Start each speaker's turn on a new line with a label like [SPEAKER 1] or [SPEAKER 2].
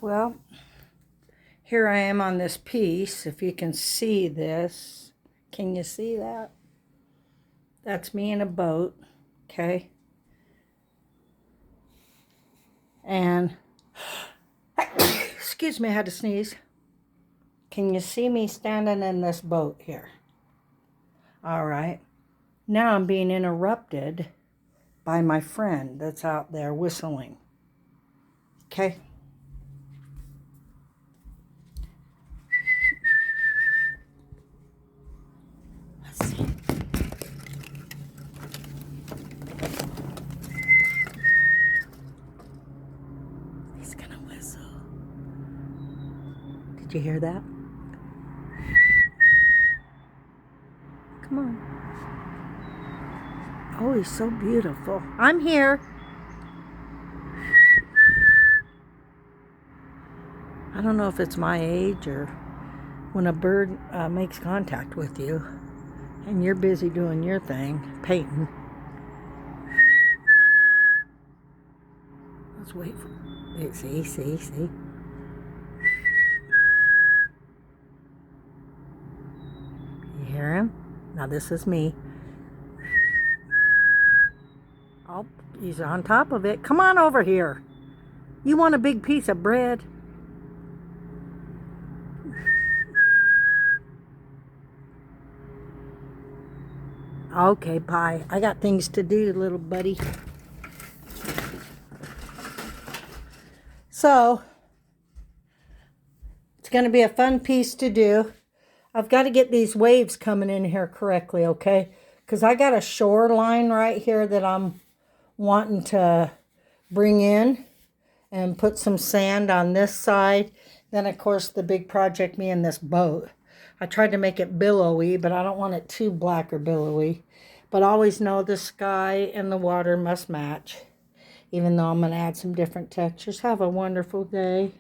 [SPEAKER 1] Well, here I am on this piece. If you can see this, can you see that? That's me in a boat, okay? And, excuse me, I had to sneeze. Can you see me standing in this boat here? All right. Now I'm being interrupted by my friend that's out there whistling. Okay? Let's see. He's gonna whistle. Did you hear that? Come on. Oh, he's so beautiful. I'm here. I don't know if it's my age or when a bird makes contact with you and you're busy doing your thing, painting. Let's wait for it. See. You hear him? Now this is me. Oh, he's on top of it. Come on over here. You want a big piece of bread? Okay, bye. I got things to do, little buddy. So, it's going to be a fun piece to do. I've got to get these waves coming in here correctly, okay? Because I got a shoreline right here that I'm wanting to bring in and put some sand on this side. Then, of course, the big project, me and this boat. I tried to make it billowy, but I don't want it too black or billowy. But always know the sky and the water must match, even though I'm going to add some different textures. Have a wonderful day.